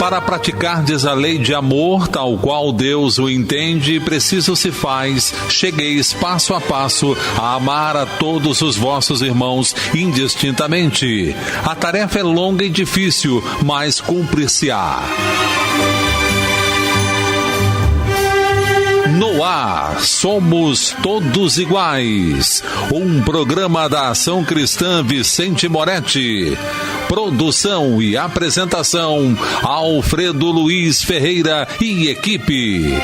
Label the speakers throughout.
Speaker 1: Para praticardes a lei de amor, tal qual Deus o entende, preciso se faz, chegueis passo a passo a amar a todos os vossos irmãos indistintamente. A tarefa é longa e difícil, mas cumprir-se-á. No ar, Somos Todos Iguais. Um programa da Ação Cristã Vicente Moretti. Produção e apresentação, Alfredo Luiz Ferreira e equipe.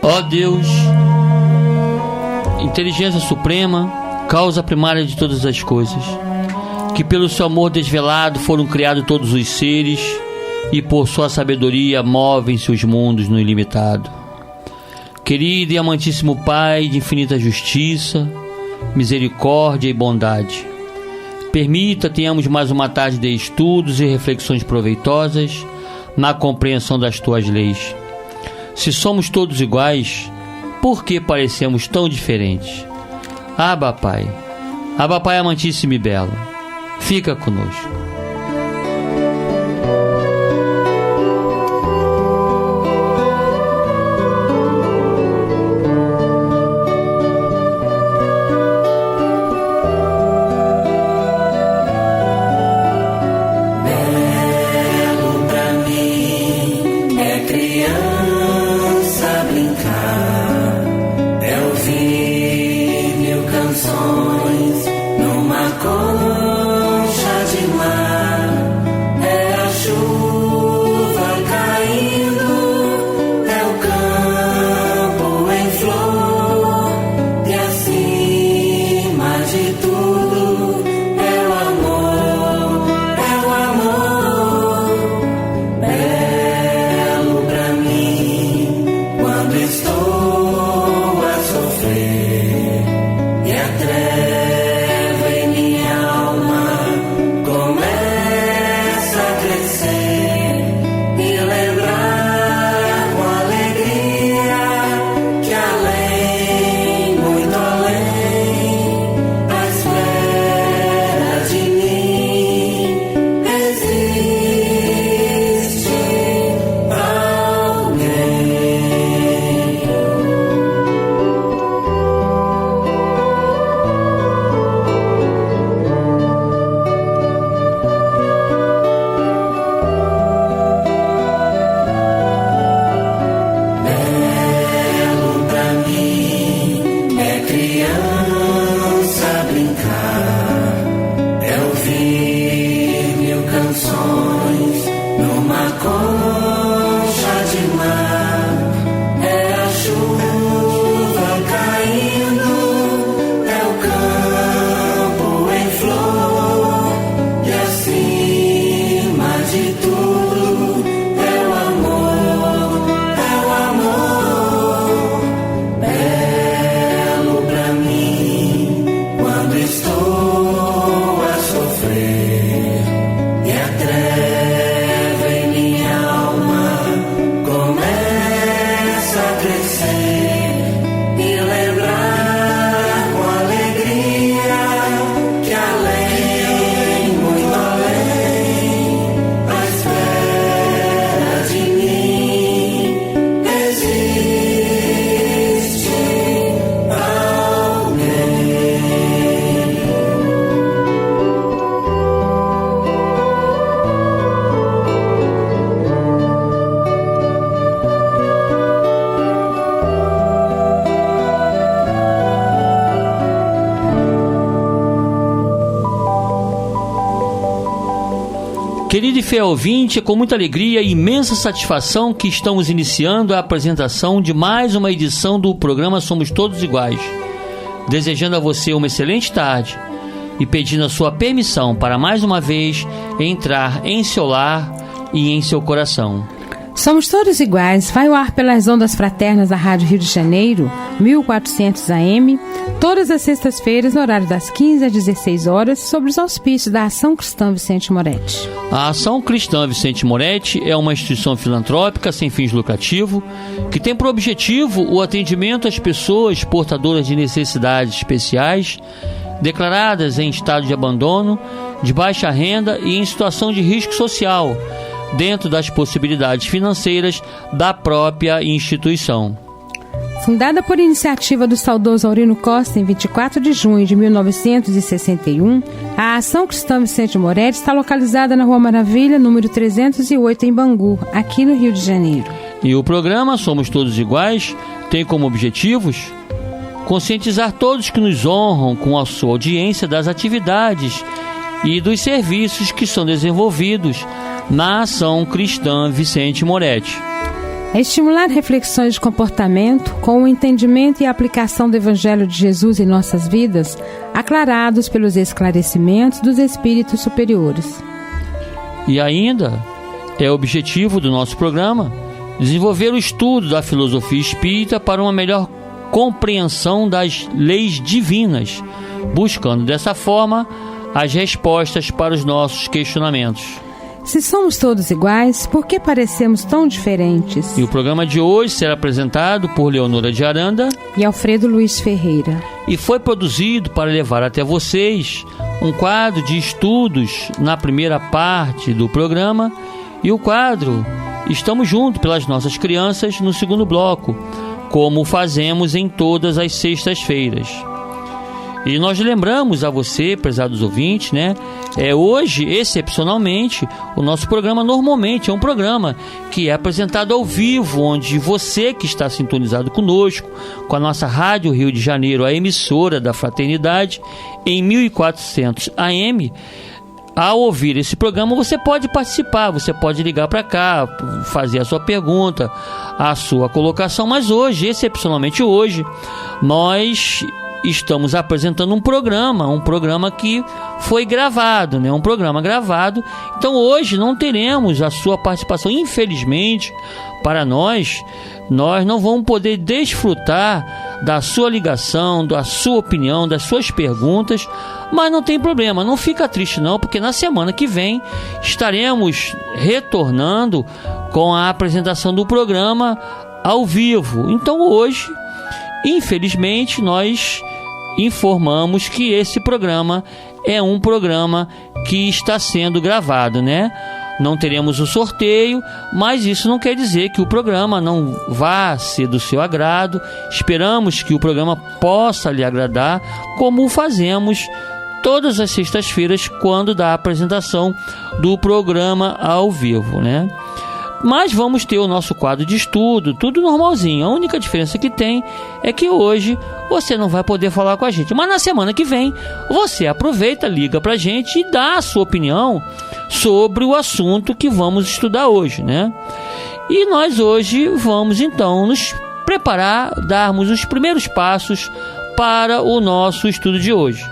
Speaker 2: Ó Deus, inteligência suprema, causa primária de todas as coisas, que pelo seu amor desvelado foram criados todos os seres e por sua sabedoria movem-se os mundos no ilimitado. Querido e amantíssimo Pai de infinita justiça, misericórdia e bondade, permita tenhamos mais uma tarde de estudos e reflexões proveitosas na compreensão das tuas leis. Se somos todos iguais, por que parecemos tão diferentes? Abba, Pai amantíssimo e belo, fica conosco.
Speaker 3: Numa concha de mar.
Speaker 2: Querido e fiel ouvinte, é com muita alegria e imensa satisfação que estamos iniciando a apresentação de mais uma edição do programa Somos Todos Iguais. Desejando a você uma excelente tarde e pedindo a sua permissão para mais uma vez entrar em seu lar e em seu coração.
Speaker 3: Somos Todos Iguais vai ao ar pelas ondas fraternas da Rádio Rio de Janeiro, 1400 AM, todas as sextas-feiras, no horário das 15 às 16 horas, sob os auspícios da Ação Cristã Vicente Moretti.
Speaker 2: A Ação Cristã Vicente Moretti é uma instituição filantrópica sem fins lucrativos que tem por objetivo o atendimento às pessoas portadoras de necessidades especiais, declaradas em estado de abandono, de baixa renda e em situação de risco social, dentro das possibilidades financeiras da própria instituição.
Speaker 3: Fundada por iniciativa do saudoso Aurino Costa em 24 de junho de 1961, a Ação Cristã Vicente Moretti está localizada na Rua Maravilha, número 308, em Bangu, aqui no Rio de Janeiro.
Speaker 2: E o programa Somos Todos Iguais tem como objetivos conscientizar todos que nos honram com a sua audiência das atividades e dos serviços que são desenvolvidos na Ação Cristã Vicente Moretti.
Speaker 3: É estimular reflexões de comportamento com o entendimento e a aplicação do Evangelho de Jesus em nossas vidas, aclarados pelos esclarecimentos dos espíritos superiores.
Speaker 2: E ainda é objetivo do nosso programa desenvolver o estudo da filosofia espírita para uma melhor compreensão das leis divinas, buscando dessa forma as respostas para os nossos questionamentos.
Speaker 3: Se somos todos iguais, por que parecemos tão diferentes?
Speaker 2: E o programa de hoje será apresentado por Leonora de Aranda
Speaker 3: e Alfredo Luiz Ferreira.
Speaker 2: E foi produzido para levar até vocês um quadro de estudos na primeira parte do programa e o quadro Estamos Juntos pelas Nossas Crianças no segundo bloco, como fazemos em todas as sextas-feiras. E nós lembramos a você, prezados ouvintes, hoje, excepcionalmente, o nosso programa normalmente é um programa que é apresentado ao vivo, onde você que está sintonizado conosco, com a nossa Rádio Rio de Janeiro, a emissora da Fraternidade, em 1400 AM, ao ouvir esse programa, você pode participar, você pode ligar para cá, fazer a sua pergunta, a sua colocação, mas hoje, excepcionalmente hoje, nós estamos apresentando um programa que foi gravado, um programa gravado. Então hoje não teremos a sua participação, infelizmente, para nós não vamos poder desfrutar da sua ligação, da sua opinião, das suas perguntas, mas não tem problema, não fica triste não, porque na semana que vem estaremos retornando com a apresentação do programa ao vivo. Então hoje, infelizmente, nós informamos que esse programa é um programa que está sendo gravado, Não teremos o sorteio, mas isso não quer dizer que o programa não vá ser do seu agrado. Esperamos que o programa possa lhe agradar, como o fazemos todas as sextas-feiras, quando da apresentação do programa ao vivo, Mas vamos ter o nosso quadro de estudo, tudo normalzinho. A única diferença que tem é que hoje você não vai poder falar com a gente. Mas na semana que vem, você aproveita, liga pra gente e dá a sua opinião sobre o assunto que vamos estudar hoje, E nós hoje vamos então nos preparar, darmos os primeiros passos para o nosso estudo de hoje.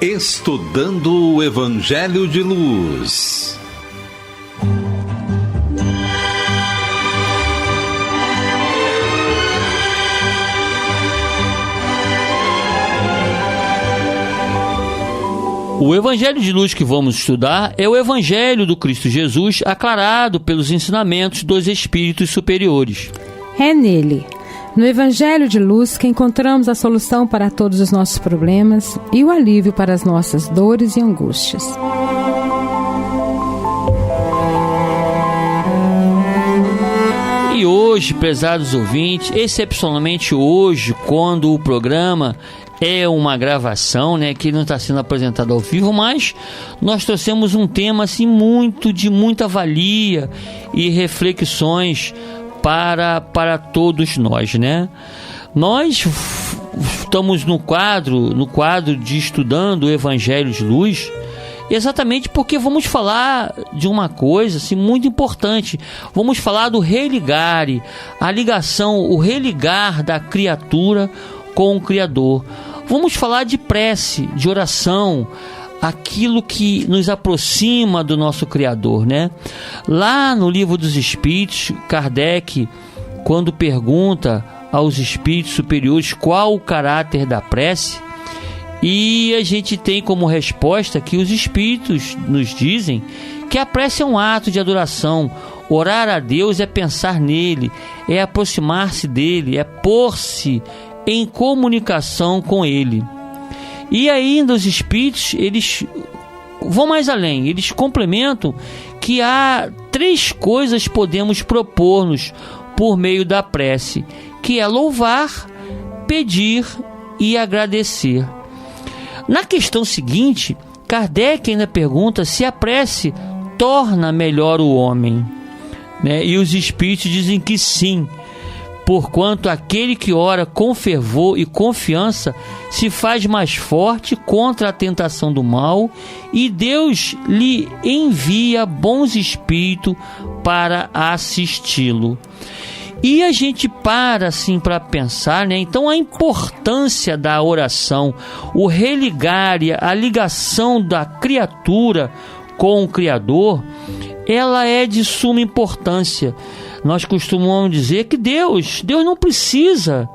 Speaker 1: Estudando o Evangelho de Luz.
Speaker 2: O Evangelho de Luz que vamos estudar é o Evangelho do Cristo Jesus, aclarado pelos ensinamentos dos Espíritos Superiores.
Speaker 3: É nele, no Evangelho de Luz, que encontramos a solução para todos os nossos problemas e o alívio para as nossas dores e angústias.
Speaker 2: E hoje, prezados ouvintes, excepcionalmente hoje, quando o programa é uma gravação, né, que não está sendo apresentado ao vivo, mas nós trouxemos um tema assim de muita valia e reflexões para todos nós, né? Nós estamos no quadro de estudando o Evangelho de Luz, exatamente porque vamos falar de uma coisa assim, muito importante. Vamos falar do religare, a ligação, o religar da criatura com o Criador. Vamos falar de prece, de oração, aquilo que nos aproxima do nosso Criador, né? Lá no Livro dos Espíritos, Kardec, quando pergunta aos espíritos superiores qual o caráter da prece, e a gente tem como resposta que os espíritos nos dizem que a prece é um ato de adoração. Orar a Deus é pensar nele, é aproximar-se dele, é pôr-se em comunicação com ele. E ainda os espíritos, eles vão mais além, eles complementam que há 3 coisas que podemos propor-nos por meio da prece, que é louvar, pedir e agradecer. Na questão seguinte, Kardec ainda pergunta se a prece torna melhor o homem, né? E os espíritos dizem que sim, porquanto aquele que ora com fervor e confiança se faz mais forte contra a tentação do mal, e Deus lhe envia bons espíritos para assisti-lo. E a gente para assim para pensar, né? Então a importância da oração, o religar, a ligação da criatura com o Criador, ela é de suma importância. Nós costumamos dizer que Deus não precisa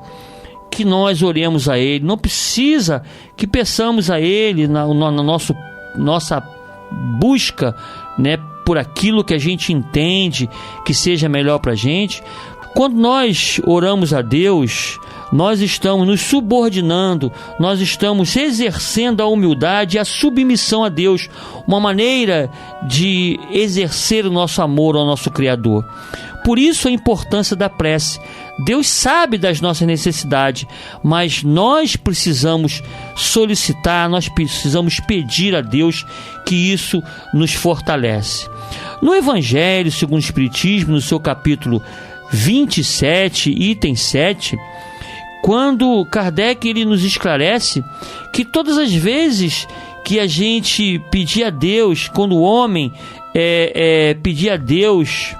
Speaker 2: que nós oremos a Ele, não precisa que peçamos a Ele na nossa busca, né, por aquilo que a gente entende que seja melhor para a gente. Quando nós oramos a Deus, nós estamos nos subordinando, nós estamos exercendo a humildade e a submissão a Deus, uma maneira de exercer o nosso amor ao nosso Criador. Por isso a importância da prece. Deus sabe das nossas necessidades, mas nós precisamos solicitar, nós precisamos pedir a Deus que isso nos fortalece. No Evangelho segundo o Espiritismo, no seu capítulo 27, item 7, quando Kardec ele nos esclarece que todas as vezes que a gente pedir a Deus, quando o homem pedir a Deus,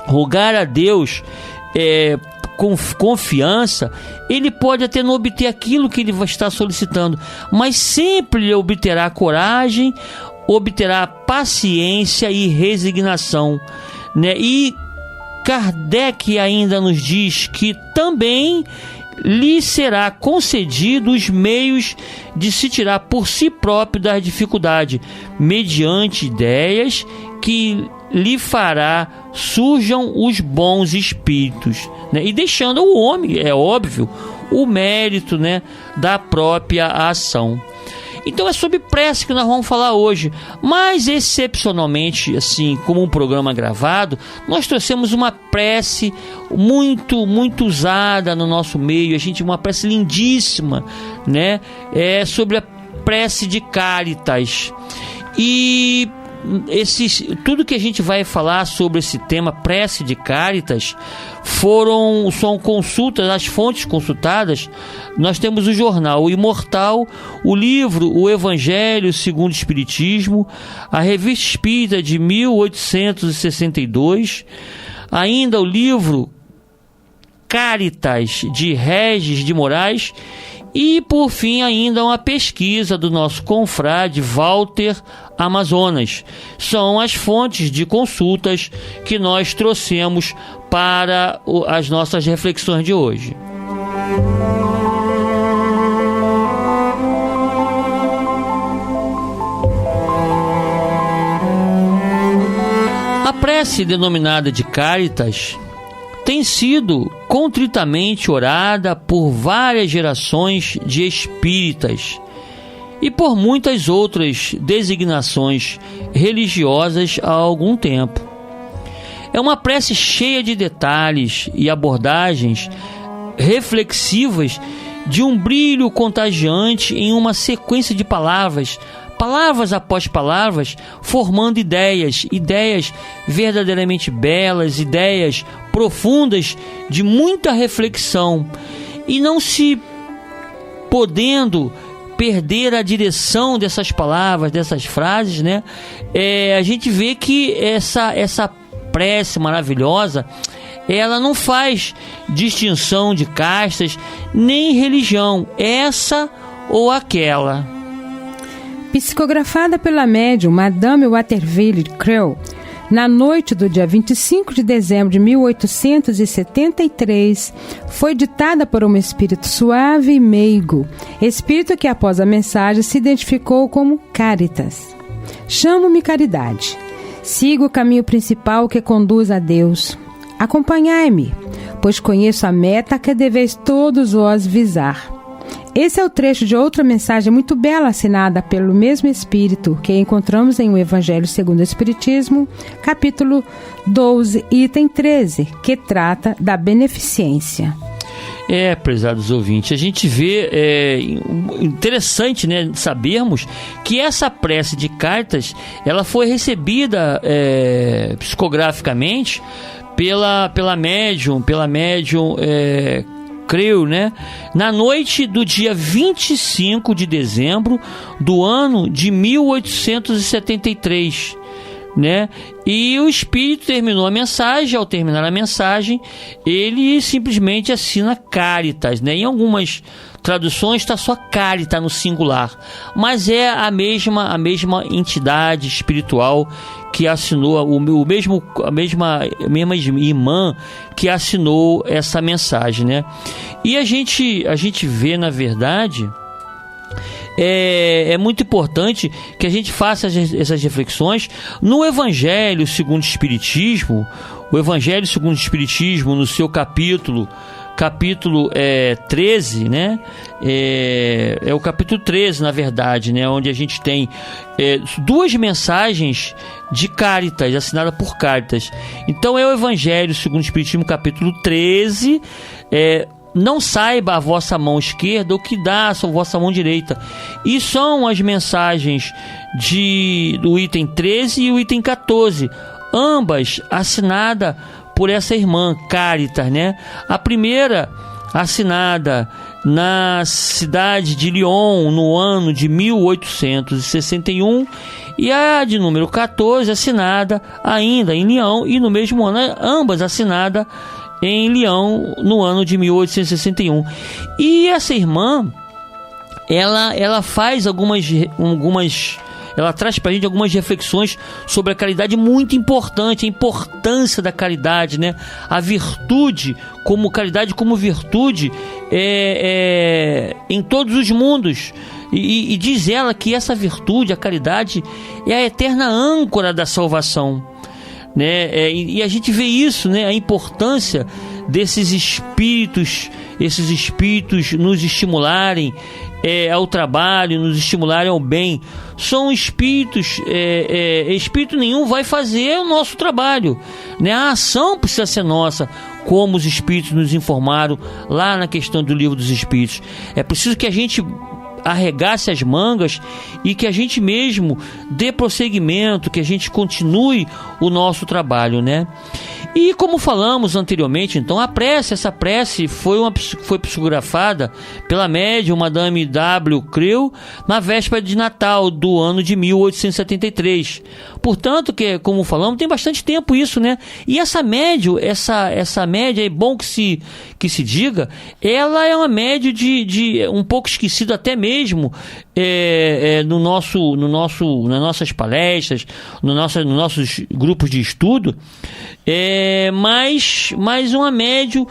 Speaker 2: rogar a Deus com confiança, ele pode até não obter aquilo que ele vai estar solicitando, mas sempre ele obterá coragem, obterá paciência e resignação, né? E Kardec ainda nos diz que também lhe será concedido os meios de se tirar por si próprio da dificuldade, mediante ideias que lhe fará surjam os bons espíritos, né? E deixando ao homem, é óbvio, o mérito, né, da própria ação. Então é sobre prece que nós vamos falar hoje, mas excepcionalmente, assim, como um programa gravado, nós trouxemos uma prece muito usada no nosso meio, uma prece lindíssima, né? É sobre a prece de Cáritas. E tudo que a gente vai falar sobre esse tema, prece de Cáritas, são consultas, as fontes consultadas. Nós temos o jornal O Imortal, o livro O Evangelho segundo o Espiritismo, a Revista Espírita de 1862, ainda o livro Cáritas de Regis de Moraes, e por fim ainda uma pesquisa do nosso confrade Walter Amazonas. São as fontes de consultas que nós trouxemos para as nossas reflexões de hoje. A prece denominada de Cáritas tem sido contritamente orada por várias gerações de espíritas e por muitas outras designações religiosas há algum tempo. É uma prece cheia de detalhes e abordagens reflexivas de um brilho contagiante em uma sequência de palavras após palavras, formando ideias verdadeiramente belas, ideias profundas de muita reflexão, e não se podendo perder a direção dessas palavras, dessas frases, né? A gente vê que essa prece maravilhosa, ela não faz distinção de castas nem religião, essa ou aquela.
Speaker 3: Psicografada pela médium Madame Waterville Creux, na noite do dia 25 de dezembro de 1873, foi ditada por um espírito suave e meigo, espírito que após a mensagem se identificou como Caritas. Chamo-me Caridade. Sigo o caminho principal que conduz a Deus. Acompanhai-me, pois conheço a meta que deveis todos vós visar. Esse é o trecho de outra mensagem muito bela assinada pelo mesmo Espírito, que encontramos em O Evangelho segundo o Espiritismo, capítulo 12, item 13, que trata da beneficência.
Speaker 2: Prezados ouvintes, a gente vê, interessante, né, sabermos que essa prece de cartas, ela foi recebida psicograficamente pela médium Creux, né, na noite do dia 25 de dezembro do ano de 1873, né? E o espírito terminou a mensagem. Ao terminar a mensagem, ele simplesmente assina Caritas, né? Em algumas traduções está só Caritas no singular, mas é a mesma entidade espiritual que assinou, a mesma irmã que assinou essa mensagem, né? E a gente vê, na verdade, é muito importante que a gente faça essas reflexões no Evangelho segundo o Espiritismo. O Evangelho segundo o Espiritismo, no seu capítulo 13, né? É o capítulo 13, na verdade, né? Onde a gente tem duas mensagens de Caritas, assinada por Caritas. Então é o Evangelho segundo o Espiritismo, capítulo 13, não saiba a vossa mão esquerda o que dá a vossa mão direita. E são as mensagens do item 13 e o item 14, ambas assinadas por essa irmã Caritas, né? A primeira assinada na cidade de Lyon no ano de 1861, e a de número 14 assinada ainda em Lyon e no mesmo ano, ambas assinadas em Lyon no ano de 1861. E essa irmã, ela faz ela traz pra gente algumas reflexões sobre a caridade muito importante, a importância da caridade, né? A virtude como caridade, como virtude em todos os mundos. E diz ela que essa virtude, a caridade, é a eterna âncora da salvação, né? E a gente vê isso, né? A importância desses espíritos, nos estimularem ao trabalho, nos estimularem ao bem. São espíritos, espírito nenhum vai fazer o nosso trabalho, né? A ação precisa ser nossa, como os espíritos nos informaram lá na questão do Livro dos Espíritos. É preciso que a gente arregace as mangas e que a gente mesmo dê prosseguimento, que a gente continue o nosso trabalho, né? E como falamos anteriormente, então, essa prece foi psicografada pela médium Madame W. Creux na véspera de Natal do ano de 1873. Portanto, como falamos, tem bastante tempo isso, né? E essa médium, essa média, é bom que se diga, ela é uma média de um pouco esquecida até mesmo nas nossas palestras, nos nossos grupos de estudo. Mas uma médium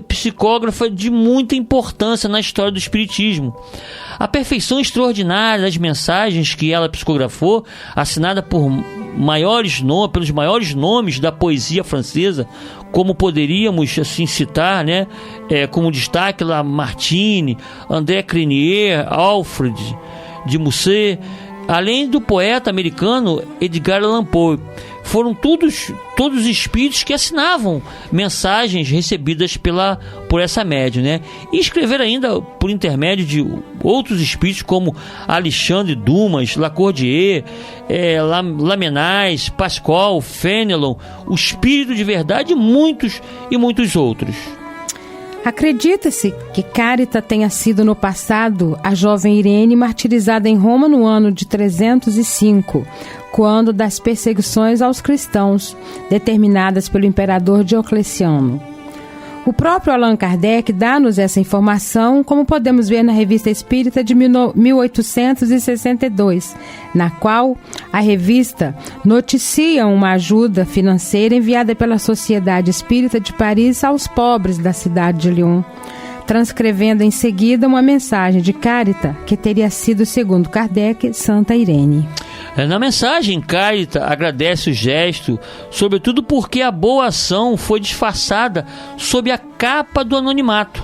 Speaker 2: psicógrafa de muita importância na história do Espiritismo. A perfeição extraordinária das mensagens que ela psicografou, assinada pelos maiores nomes da poesia francesa, como poderíamos assim citar, né? Como destaque Lamartine, André Crinier, Alfred de Musset, além do poeta americano Edgar Allan Poe. Foram todos espíritos que assinavam mensagens recebidas por essa médium, né? E escreveram ainda por intermédio de outros espíritos como Alexandre Dumas, Lacordaire, Lamennais, Pascal, Fenelon, o Espírito de Verdade e muitos outros.
Speaker 3: Acredita-se que Cárita tenha sido no passado a jovem Irene martirizada em Roma no ano de 305, quando das perseguições aos cristãos, determinadas pelo imperador Diocleciano. O próprio Allan Kardec dá-nos essa informação, como podemos ver na Revista Espírita de 1862, na qual a revista noticia uma ajuda financeira enviada pela Sociedade Espírita de Paris aos pobres da cidade de Lyon, transcrevendo em seguida uma mensagem de Cárita, que teria sido, segundo Kardec, Santa Irene.
Speaker 2: Na mensagem, Cárita agradece o gesto, sobretudo porque a boa ação foi disfarçada sob a capa do anonimato.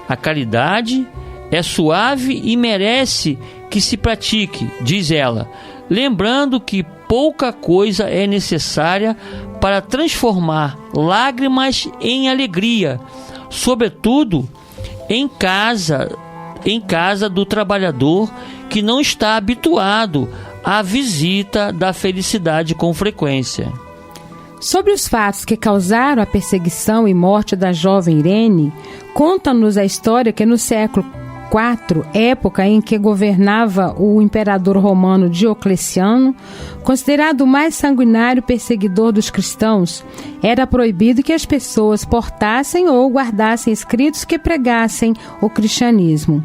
Speaker 2: A caridade é suave e merece que se pratique, diz ela, lembrando que pouca coisa é necessária para transformar lágrimas em alegria, sobretudo em casa do trabalhador que não está habituado à visita da felicidade com frequência.
Speaker 3: Sobre os fatos que causaram a perseguição e morte da jovem Irene, conta-nos a história que no século IV, época em que governava o imperador romano Diocleciano, considerado o mais sanguinário perseguidor dos cristãos, era proibido que as pessoas portassem ou guardassem escritos que pregassem o cristianismo.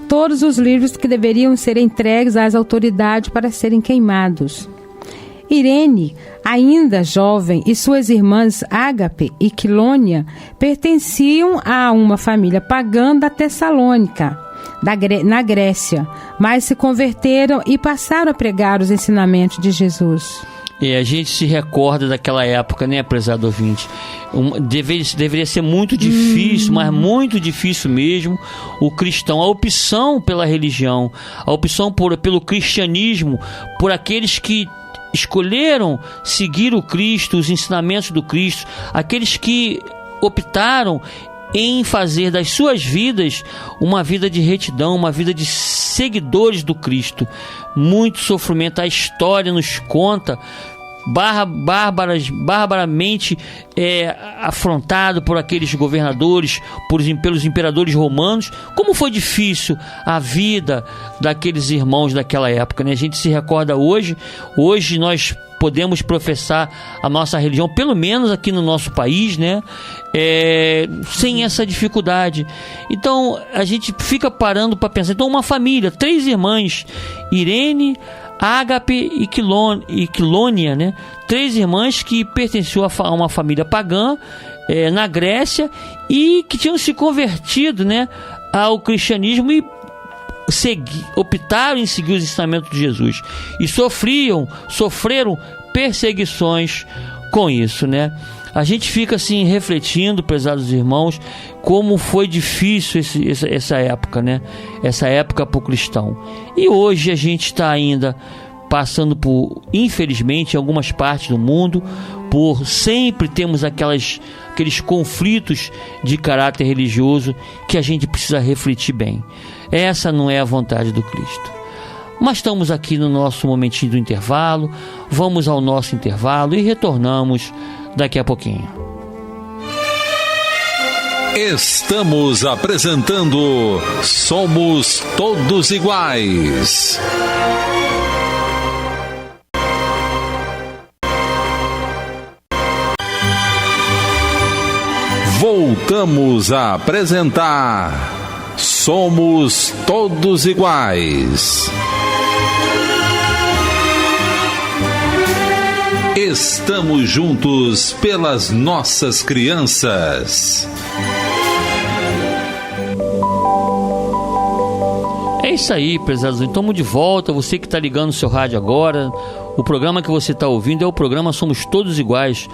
Speaker 3: Todos os livros que deveriam ser entregues às autoridades para serem queimados. Irene, ainda jovem, e suas irmãs Ágape e Quilônia pertenciam a uma família pagã da Tessalônica, na Grécia, mas se converteram e passaram a pregar os ensinamentos de Jesus.
Speaker 2: E a gente se recorda daquela época, né, prezado ouvinte? Deveria ser muito difícil, mas muito difícil mesmo, o cristão, a opção pela religião, a opção pelo cristianismo, por aqueles que escolheram seguir o Cristo, os ensinamentos do Cristo, aqueles que optaram em fazer das suas vidas uma vida de retidão, uma vida de seguidores do Cristo. Muito sofrimento, a história nos conta, barbaramente afrontado por aqueles governadores, pelos imperadores romanos. Como foi difícil a vida daqueles irmãos daquela época, né? A gente se recorda hoje nós podemos professar a nossa religião, pelo menos aqui no nosso país, né? Sem essa dificuldade. Então a gente fica parando para pensar. Então, uma família, 3 irmãs, Irene, Ágape e Quilônia, né? 3 irmãs que pertenciam a uma família pagã na Grécia e que tinham se convertido, né, ao cristianismo e optaram em seguir os ensinamentos de Jesus e sofreram perseguições com isso, né? A gente fica assim refletindo, prezados irmãos, como foi difícil essa época, né? Essa época para o cristão. E hoje a gente está ainda passando por, infelizmente, em algumas partes do mundo, sempre temos aqueles conflitos de caráter religioso que a gente precisa refletir bem. Essa não é a vontade do Cristo. Mas estamos aqui no nosso momentinho do intervalo, vamos ao nosso intervalo e retornamos daqui a pouquinho.
Speaker 1: Estamos apresentando Somos Todos Iguais. Voltamos a apresentar Somos Todos Iguais. Estamos juntos pelas nossas crianças.
Speaker 2: É isso aí, prezados. Estamos de volta. Você que está ligando o seu rádio agora, o programa que você está ouvindo é o programa Somos Todos Iguais.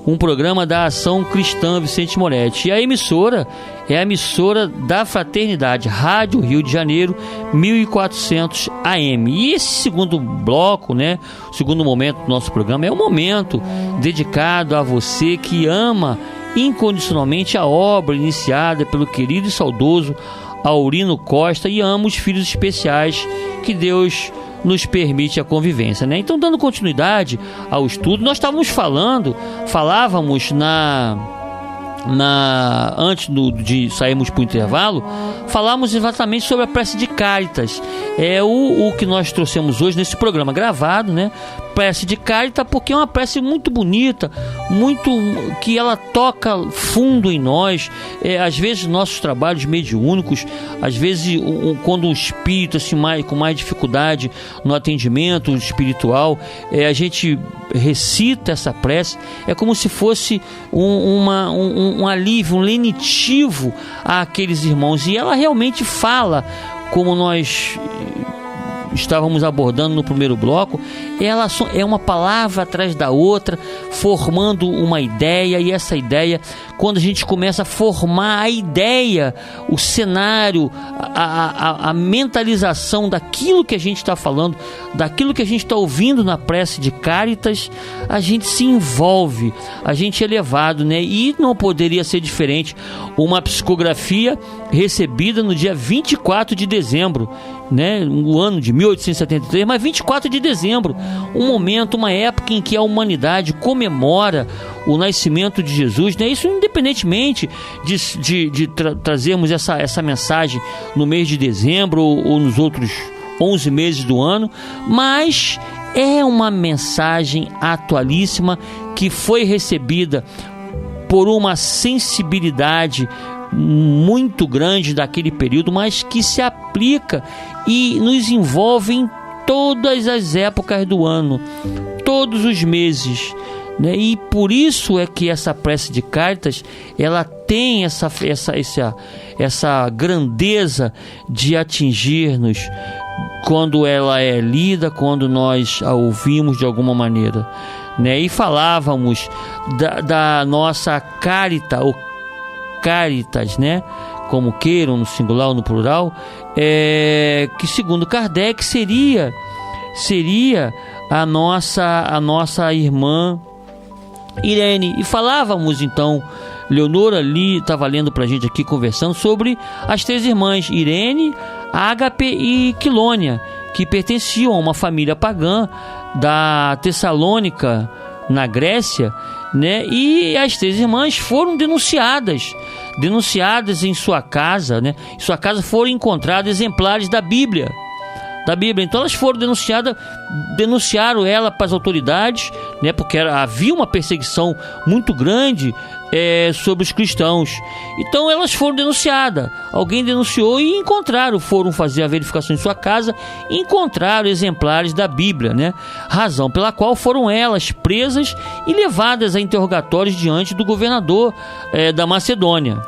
Speaker 2: um programa da Ação Cristã Vicente Moretti. E a emissora é a emissora da Fraternidade, Rádio Rio de Janeiro, 1400 AM. E esse segundo bloco, né, o segundo momento do nosso programa, é um momento dedicado a você que ama incondicionalmente a obra iniciada pelo querido e saudoso Aurino Costa e ama os filhos especiais que Deus nos permite a convivência, né? Então, dando continuidade ao estudo, nós falávamos antes de sairmos para o intervalo, falamos exatamente sobre a prece de Cáritas. É o que nós trouxemos hoje nesse programa gravado, né? Prece de Cáritas, porque é uma prece muito bonita, muito que ela toca fundo em nós. Às vezes nossos trabalhos mediúnicos, às vezes quando o espírito assim, com mais dificuldade no atendimento espiritual, a gente recita essa prece, é como se fosse um alívio, um lenitivo àqueles irmãos, e ela realmente fala, como nós estávamos abordando no primeiro bloco, ela é uma palavra atrás da outra, formando uma ideia, e essa ideia, quando a gente começa a formar a ideia, o cenário, a mentalização daquilo que a gente está falando, daquilo que a gente está ouvindo na prece de Cáritas, a gente se envolve, a gente é levado, né? E não poderia ser diferente. Uma psicografia recebida no dia 24 de dezembro, né? O ano de 1873, mas 24 de dezembro, um momento, uma época em que a humanidade comemora o nascimento de Jesus, né? Isso independentemente de trazermos essa mensagem no mês de dezembro ou nos outros 11 meses do ano, mas é uma mensagem atualíssima que foi recebida por uma sensibilidade muito grande daquele período, mas que se aplica e nos envolve em todas as épocas do ano, todos os meses, né? E por isso é que essa prece de Cáritas, ela tem essa grandeza de atingir-nos quando ela é lida, quando nós a ouvimos de alguma maneira, né? E falávamos da nossa Cárita, ou Cáritas, né? Como queiram, no singular ou no plural, que segundo Kardec seria a nossa irmã Irene. E falávamos então, Leonora ali estava lendo pra gente aqui, conversando sobre as três irmãs, Irene, Ágape e Quilônia, que pertenciam a uma família pagã da Tessalônica, na Grécia, né? E as três irmãs foram denunciadas em sua casa, né? Em sua casa foram encontrados exemplares da Bíblia. Então elas foram denunciaram ela para as autoridades, né? Porque havia uma perseguição muito grande sobre os cristãos. Então elas foram denunciadas. Alguém denunciou e foram fazer a verificação em sua casa e encontraram exemplares da Bíblia, né? Razão pela qual foram elas presas e levadas a interrogatórios diante do governador da Macedônia.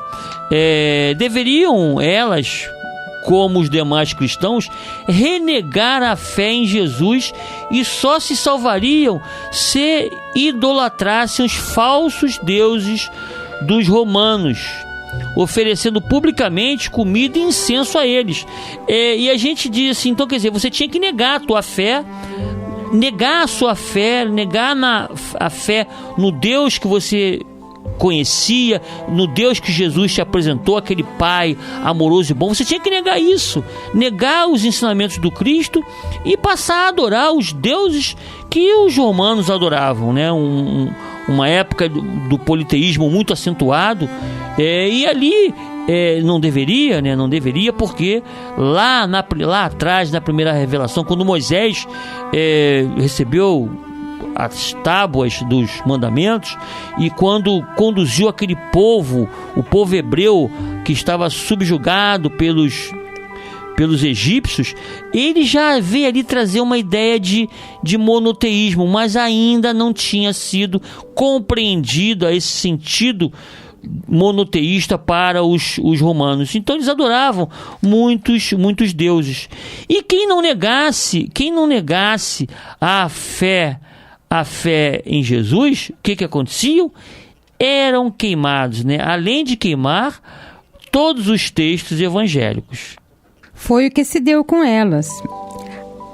Speaker 2: Deveriam elas, como os demais cristãos, renegar a fé em Jesus, e só se salvariam se idolatrassem os falsos deuses dos romanos, oferecendo publicamente comida e incenso a eles. E a gente diz assim, então quer dizer, você tinha que negar a tua fé, negar a sua fé, negar a fé no Deus que você conhecia, no Deus que Jesus te apresentou, aquele Pai amoroso e bom. Você tinha que negar isso, negar os ensinamentos do Cristo e passar a adorar os deuses que os romanos adoravam, né? Uma época do politeísmo muito acentuado, e ali não deveria, né? Não deveria, porque lá atrás, na primeira revelação, quando Moisés recebeu as tábuas dos mandamentos, e quando conduziu aquele povo, o povo hebreu que estava subjugado pelos egípcios, ele já veio ali trazer uma ideia de monoteísmo, mas ainda não tinha sido compreendido a esse sentido monoteísta para os romanos. Então eles adoravam muitos deuses. E quem não negasse a fé a fé em Jesus, o que acontecia? Eram queimados, né? Além de queimar todos os textos evangélicos.
Speaker 3: Foi o que se deu com elas.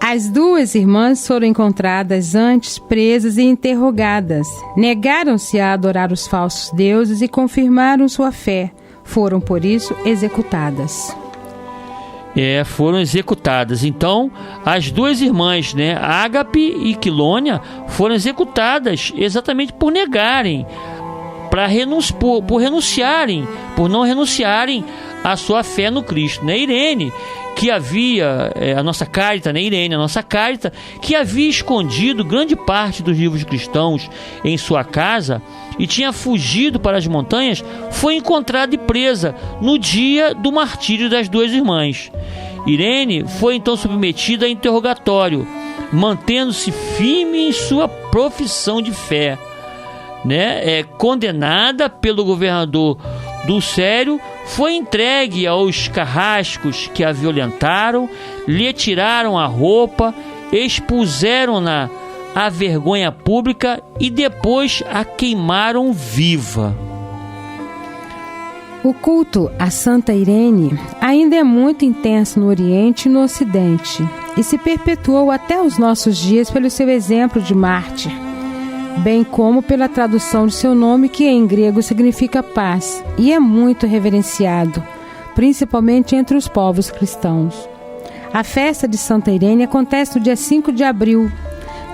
Speaker 3: As duas irmãs foram encontradas antes presas e interrogadas. Negaram-se a adorar os falsos deuses e confirmaram sua fé. Foram, por isso, executadas.
Speaker 2: Foram executadas. Então, as duas irmãs, né, Ágape e Quilônia, foram executadas exatamente por negarem, por não renunciarem à sua fé no Cristo, né? Irene, que havia, a nossa Cárita, né? Irene, a nossa Cárita, que havia escondido grande parte dos livros cristãos em sua casa e tinha fugido para as montanhas, foi encontrada e presa no dia do martírio das duas irmãs. Irene foi então submetida a interrogatório, mantendo-se firme em sua profissão de fé, né? Condenada pelo governador do Sério, foi entregue aos carrascos que a violentaram, lhe tiraram a roupa, expuseram-na à vergonha pública e depois a queimaram viva.
Speaker 3: O culto a Santa Irene ainda é muito intenso no Oriente e no Ocidente e se perpetuou até os nossos dias pelo seu exemplo de mártir, bem como pela tradução de seu nome, que em grego significa paz, e é muito reverenciado, principalmente entre os povos cristãos. A festa de Santa Irene acontece no dia 5 de abril,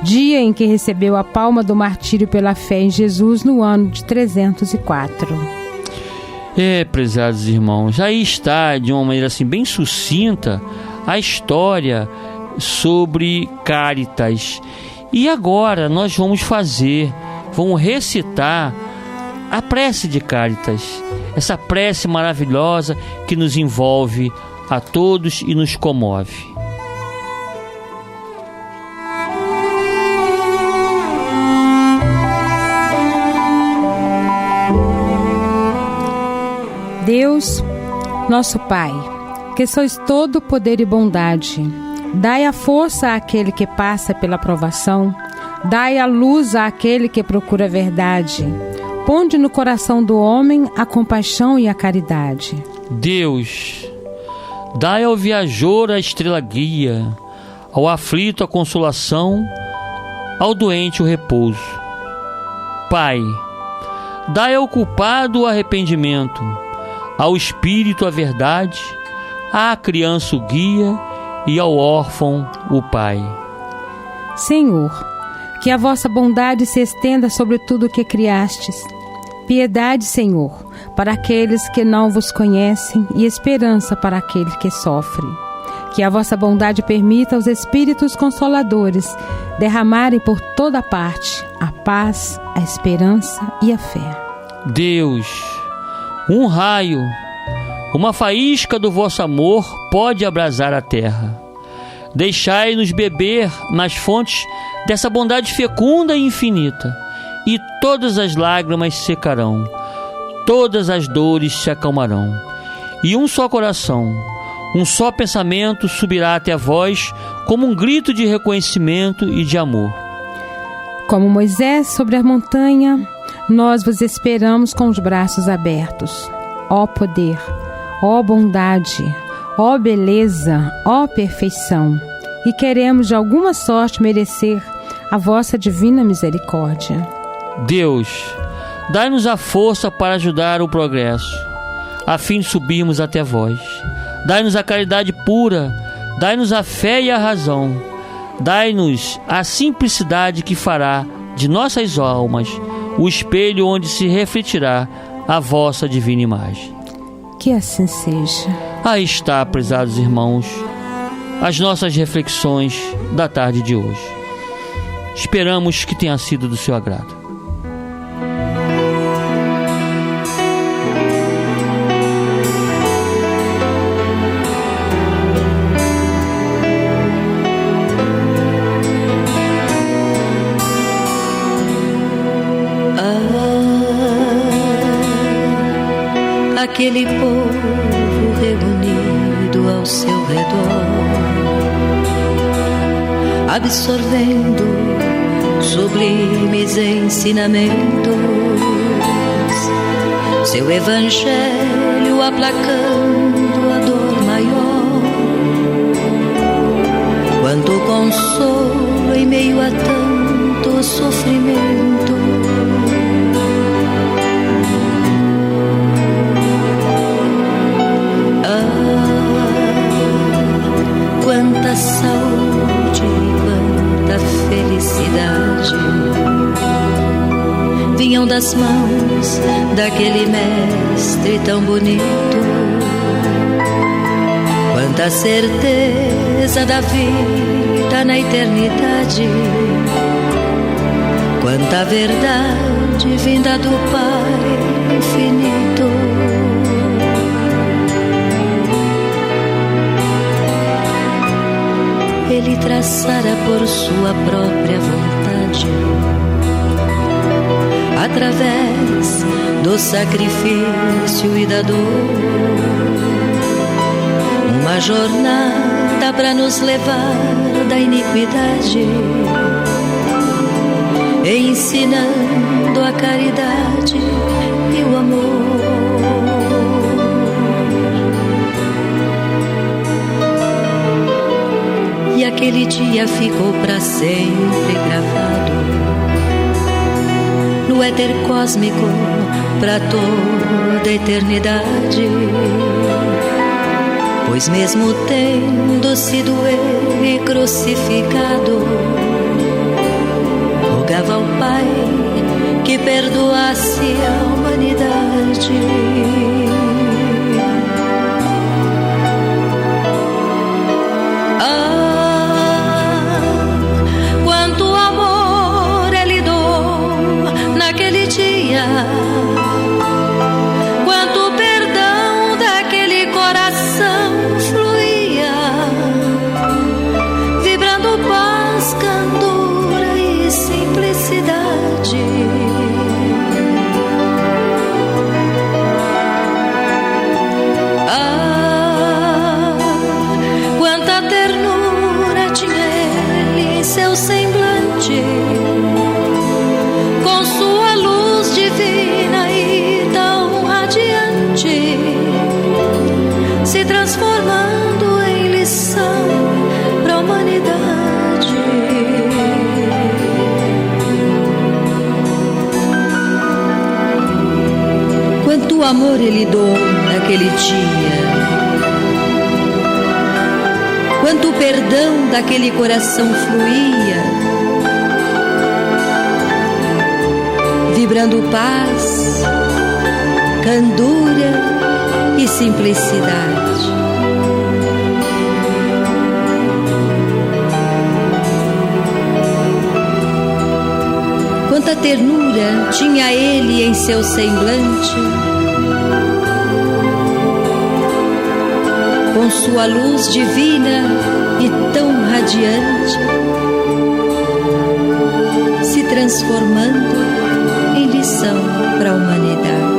Speaker 3: dia em que recebeu a palma do martírio pela fé em Jesus no ano de 304.
Speaker 2: Prezados irmãos, aí está, de uma maneira assim bem sucinta, a história sobre Cáritas. E agora nós vamos recitar a prece de Cáritas, essa prece maravilhosa que nos envolve a todos e nos comove.
Speaker 3: Deus, nosso Pai, que sois todo poder e bondade, dai a força àquele que passa pela provação, dai a luz àquele que procura a verdade, ponde no coração do homem a compaixão e a caridade.
Speaker 2: Deus, dai ao viajor a estrela guia, ao aflito a consolação, ao doente o repouso. Pai, dai ao culpado o arrependimento, ao espírito a verdade, à criança o guia e ao órfão o pai.
Speaker 3: Senhor, que a vossa bondade se estenda sobre tudo o que criastes. Piedade, Senhor, para aqueles que não vos conhecem e esperança para aquele que sofre. Que a vossa bondade permita aos Espíritos Consoladores derramarem por toda parte a paz, a esperança e a fé.
Speaker 2: Deus, um raio, uma faísca do vosso amor pode abrasar a terra. Deixai-nos beber nas fontes dessa bondade fecunda e infinita, e todas as lágrimas secarão, todas as dores se acalmarão, e um só coração, um só pensamento subirá até vós como um grito de reconhecimento e de amor.
Speaker 3: Como Moisés sobre a montanha, nós vos esperamos com os braços abertos. Ó poder, ó bondade, ó beleza, ó perfeição, e queremos de alguma sorte merecer a vossa divina misericórdia.
Speaker 2: Deus, dai-nos a força para ajudar o progresso, a fim de subirmos até vós. Dai-nos a caridade pura, dai-nos a fé e a razão, dai-nos a simplicidade que fará de nossas almas o espelho onde se refletirá a vossa divina imagem.
Speaker 3: Que assim seja.
Speaker 2: Aí está, prezados irmãos, as nossas reflexões da tarde de hoje. Esperamos que tenha sido do seu agrado.
Speaker 4: Aquele povo reunido ao seu redor, absorvendo sublimes ensinamentos, seu evangelho aplacando a dor maior. Quanto consolo em meio a tanto sofrimento. Quanta saúde, quanta felicidade vinham das mãos daquele mestre tão bonito. Quanta certeza da vida na eternidade, quanta verdade vinda do Pai infinito. Ele traçara por sua própria vontade, através do sacrifício e da dor, uma jornada para nos levar da iniquidade, ensinando a caridade e o amor. E aquele dia ficou para sempre gravado no éter cósmico para toda a eternidade. Pois mesmo tendo sido ele crucificado, rogava ao Pai que perdoasse a humanidade. Quanto perdão daquele coração fluía, vibrando paz, candura e simplicidade. Quanta ternura tinha ele em seu semblante, com sua luz divina e tão radiante, se transformando em lição para a humanidade. Quanto amor ele doou naquele dia, quanto perdão daquele coração fluía, vibrando paz, candura e simplicidade. Quanta ternura tinha ele em seu semblante, com sua luz divina e tão radiante, se transformando em lição para a humanidade.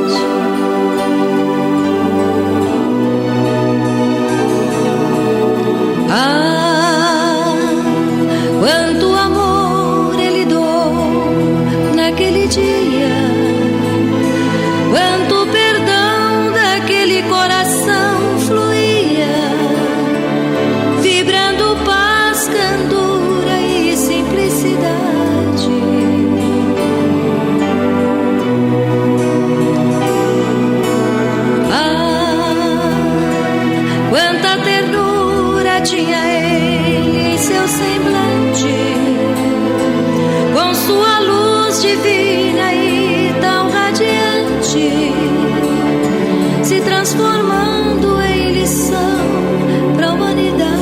Speaker 4: Quanto amor ele doou naquele dia, quanto perdão daquele coração fluía, vibrando paz, candura e simplicidade. Quanta ternura tinha ele em seu semblante, com sua luz divina e tão radiante, se transformando em lição para a humanidade.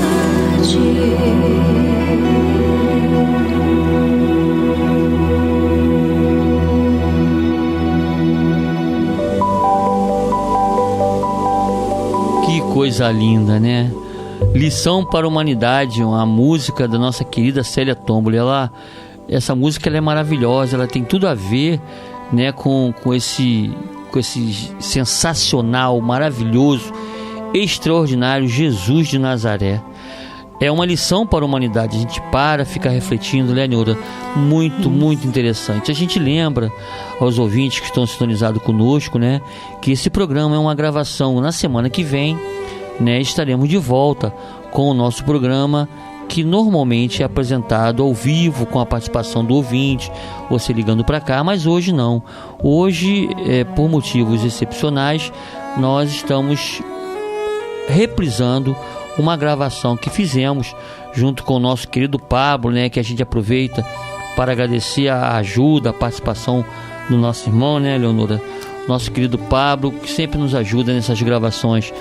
Speaker 2: Que coisa linda, né? Lição para a Humanidade, uma música da nossa querida Célia Tomboli. Essa música ela é maravilhosa, ela tem tudo a ver, né, com esse sensacional, maravilhoso, extraordinário Jesus de Nazaré. é uma lição para a humanidade. A gente fica refletindo, né, Nilda? Muito interessante. A gente lembra aos ouvintes que estão sintonizados conosco, né, que esse programa é uma gravação. Na semana que vem, né, estaremos de volta com o nosso programa, que normalmente é apresentado ao vivo, com a participação do ouvinte, você ligando para cá, mas hoje não. Hoje, por motivos excepcionais, nós estamos reprisando uma gravação que fizemos junto com o nosso querido Pablo, né, que a gente aproveita para agradecer a ajuda, a participação do nosso irmão, né, Leonora? Nosso querido Pablo, que sempre nos ajuda nessas gravações.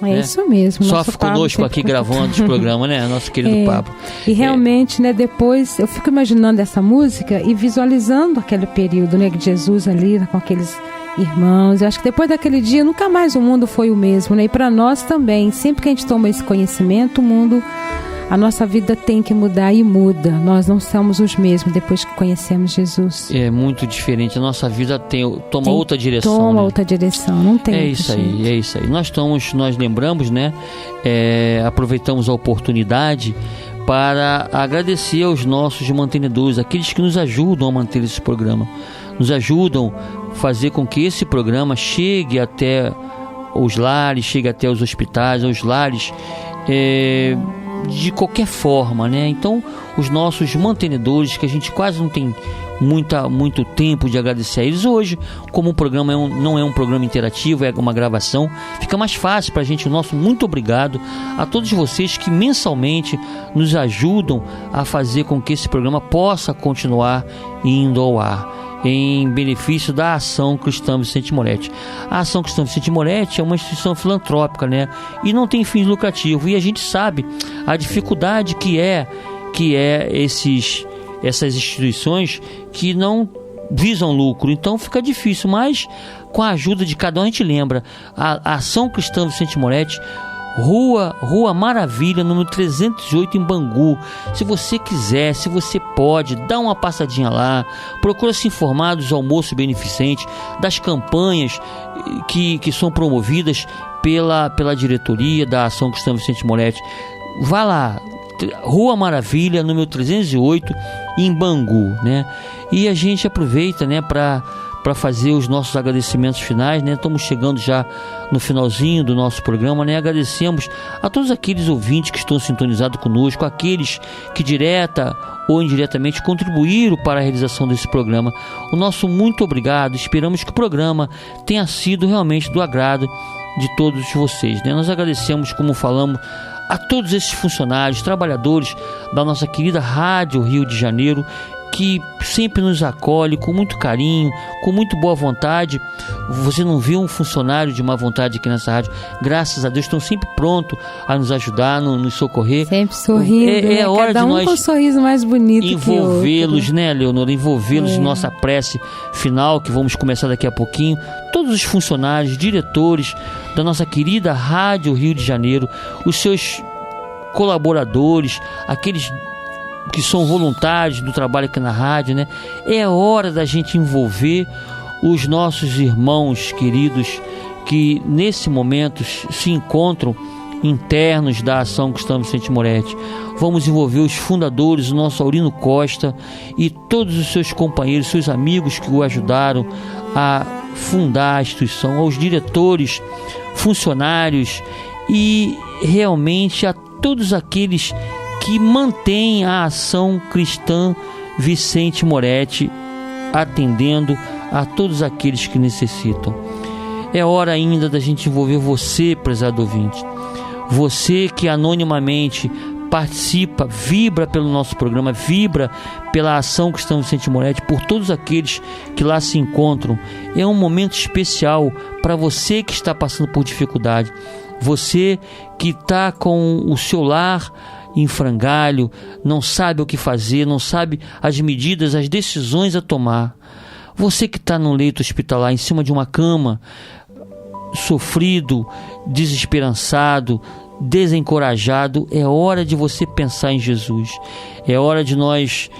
Speaker 3: É, né? Isso mesmo.
Speaker 2: Sofre conosco aqui gravando os programas, né? Nosso querido Pablo.
Speaker 3: E realmente, né, depois eu fico imaginando essa música e visualizando aquele período, né, de Jesus ali com aqueles irmãos. Eu acho que depois daquele dia nunca mais o mundo foi o mesmo, né? E para nós também, sempre que a gente toma esse conhecimento, o mundo, a nossa vida tem que mudar e muda. Nós não somos os mesmos depois que conhecemos Jesus.
Speaker 2: É muito diferente. A nossa vida toma outra direção.
Speaker 3: Toma, né? Outra direção, não tem.
Speaker 2: É isso aí, é isso aí. Nós lembramos, né? Aproveitamos a oportunidade para agradecer aos nossos mantenedores, aqueles que nos ajudam a manter esse programa, nos ajudam a fazer com que esse programa chegue até os lares, chegue até os hospitais, aos lares, de qualquer forma, né? Então, os nossos mantenedores, que a gente quase não tem muito tempo de agradecer a eles hoje, como o programa não é um programa interativo, é uma gravação, fica mais fácil para a gente. O nosso muito obrigado a todos vocês que mensalmente nos ajudam a fazer com que esse programa possa continuar indo ao ar, em benefício da Ação Cristã Vicente Moretti. A Ação Cristã Vicente Moretti é uma instituição filantrópica, né? E não tem fins lucrativos. E a gente sabe a dificuldade que é essas instituições que não visam lucro. Então fica difícil, mas com a ajuda de cada um, a gente lembra. A Ação Cristã Vicente Moretti, Rua Maravilha, número 308, em Bangu. Se você quiser, se você pode, dá uma passadinha lá, procura se informar dos almoços beneficentes, das campanhas que são promovidas pela diretoria da Ação Cristã Vicente Moretti. Vá lá, Rua Maravilha, número 308, em Bangu, né? E a gente aproveita, né, para fazer os nossos agradecimentos finais, né? Estamos chegando já no finalzinho do nosso programa, né? Agradecemos a todos aqueles ouvintes que estão sintonizados conosco, aqueles que direta ou indiretamente contribuíram para a realização desse programa. O nosso muito obrigado. Esperamos que o programa tenha sido realmente do agrado de todos vocês, né? Nós agradecemos, como falamos, a todos esses funcionários, trabalhadores da nossa querida Rádio Rio de Janeiro, que sempre nos acolhe com muito carinho, com muito boa vontade. Você não vê um funcionário de má vontade aqui nessa rádio. Graças a Deus, estão sempre prontos a nos ajudar, nos socorrer.
Speaker 3: Sempre sorrindo.
Speaker 2: É hora
Speaker 3: cada
Speaker 2: de
Speaker 3: um
Speaker 2: nós
Speaker 3: com um sorriso mais bonito
Speaker 2: envolvê-los, né, Leonora? Envolvê-los em nossa prece final, que vamos começar daqui a pouquinho. Todos os funcionários, diretores da nossa querida Rádio Rio de Janeiro, os seus colaboradores, aqueles que são voluntários do trabalho aqui na rádio, né? É hora da gente envolver os nossos irmãos queridos que nesse momento se encontram internos da Ação Cristã Vicente Moretti. Vamos envolver os fundadores, o nosso Aurino Costa e todos os seus companheiros, seus amigos que o ajudaram a fundar a instituição, aos diretores, funcionários e realmente a todos aqueles que mantém a Ação Cristã Vicente Moretti atendendo a todos aqueles que necessitam. É hora ainda da gente envolver você, prezado ouvinte, você que anonimamente participa, vibra pelo nosso programa, vibra pela Ação Cristã Vicente Moretti, por todos aqueles que lá se encontram. É um momento especial para você que está passando por dificuldade, você que está com o seu lar em frangalho, não sabe o que fazer, não sabe as medidas, as decisões a tomar. Você que está no leito hospitalar, em cima de uma cama, sofrido, desesperançado, desencorajado, é hora de você pensar em Jesus. É hora de nós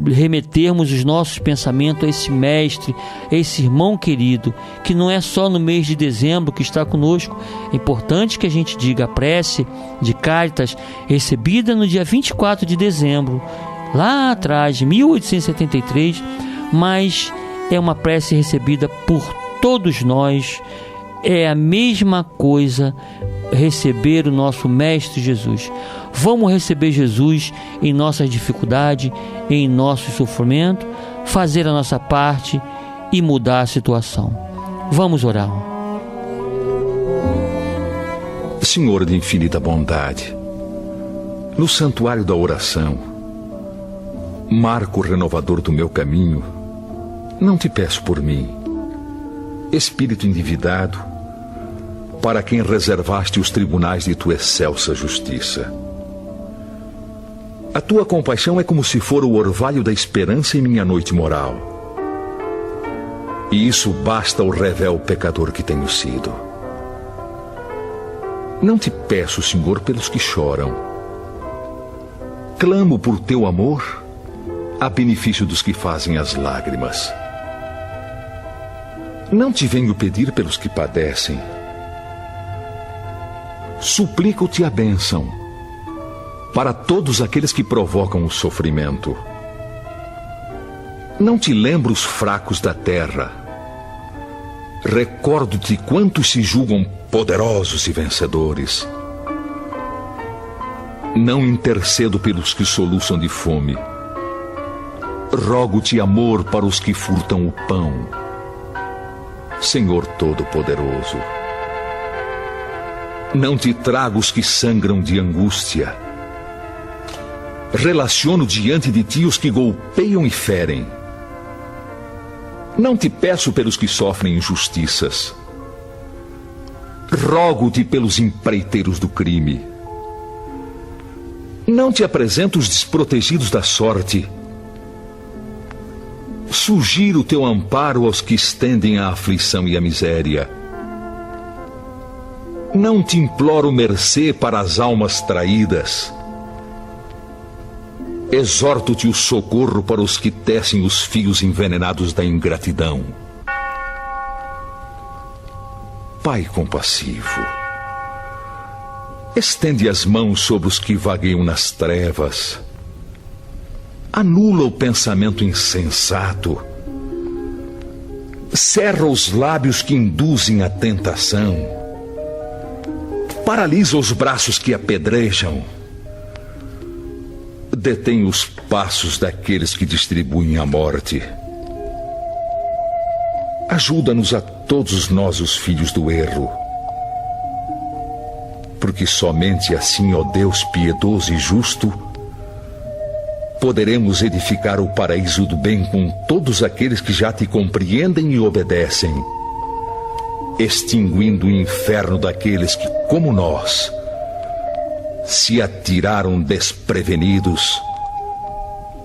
Speaker 2: remetermos os nossos pensamentos a esse mestre, a esse irmão querido, que não é só no mês de dezembro que está conosco. É importante que a gente diga a prece de Cáritas, recebida no dia 24 de dezembro, lá atrás, de 1873, mas é uma prece recebida por todos nós. É a mesma coisa receber o nosso Mestre Jesus. Vamos receber Jesus em nossas dificuldades, em nosso sofrimento, fazer a nossa parte e mudar a situação. Vamos orar.
Speaker 5: Senhor de infinita bondade, no santuário da oração, marco renovador do meu caminho, não te peço por mim, Espírito endividado, para quem reservaste os tribunais de tua excelsa justiça. A tua compaixão é como se for o orvalho da esperança em minha noite moral. E isso basta ao revel pecador que tenho sido. Não te peço, Senhor, pelos que choram. Clamo por teu amor a benefício dos que fazem as lágrimas. Não te venho pedir pelos que padecem. Suplico-te a bênção para todos aqueles que provocam o sofrimento. Não te lembro os fracos da terra. Recordo-te quantos se julgam poderosos e vencedores. Não intercedo pelos que soluçam de fome. Rogo-te amor para os que furtam o pão. Senhor Todo-Poderoso, não te trago os que sangram de angústia. Relaciono diante de ti os que golpeiam e ferem. Não te peço pelos que sofrem injustiças. Rogo-te pelos empreiteiros do crime. Não te apresento os desprotegidos da sorte. Sugiro o teu amparo aos que estendem a aflição e a miséria. Não te imploro mercê para as almas traídas. Exorto-te o socorro para os que tecem os fios envenenados da ingratidão. Pai compassivo, estende as mãos sobre os que vagueiam nas trevas. Anula o pensamento insensato. Cerra os lábios que induzem a tentação. Paralisa os braços que apedrejam. Detém os passos daqueles que distribuem a morte. Ajuda-nos a todos nós, os filhos do erro. Porque somente assim, ó Deus piedoso e justo, poderemos edificar o paraíso do bem com todos aqueles que já te compreendem e obedecem, extinguindo o inferno daqueles que, como nós, se atiraram desprevenidos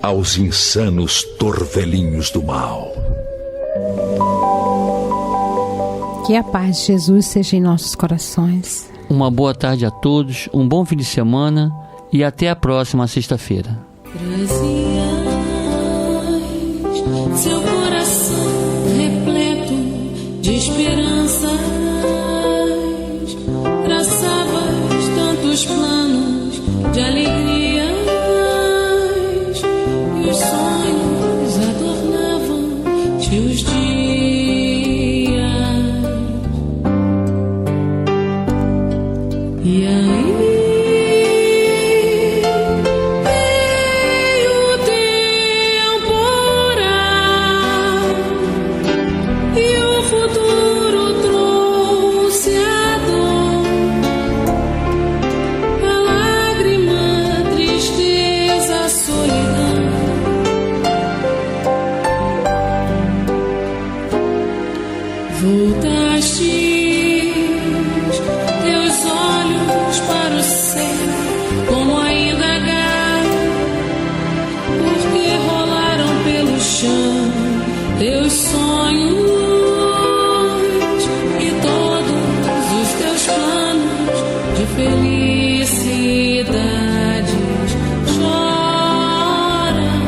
Speaker 5: aos insanos torvelinhos do mal.
Speaker 3: Que a paz de Jesus seja em nossos corações.
Speaker 2: Uma boa tarde a todos, um bom fim de semana e até a próxima sexta-feira.
Speaker 6: Trazias seu coração repleto de esperanças, traçavas tantos planos de alegrias, e os sonhos adornavam teus dias. E aí teus sonhos e todos os teus planos de felicidades choram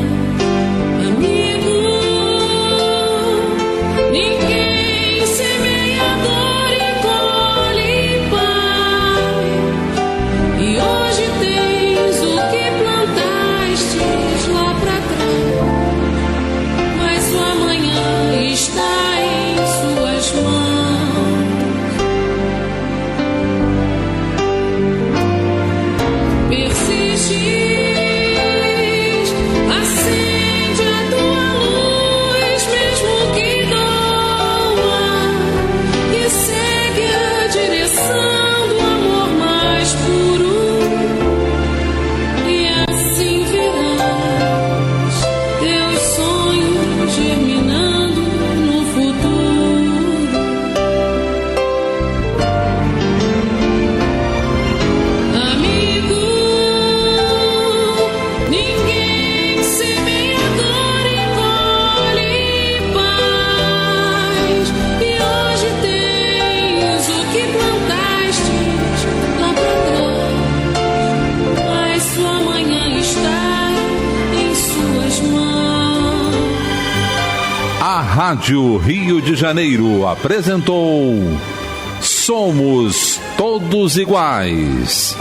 Speaker 1: A Rádio Rio de Janeiro apresentou Somos Todos Iguais.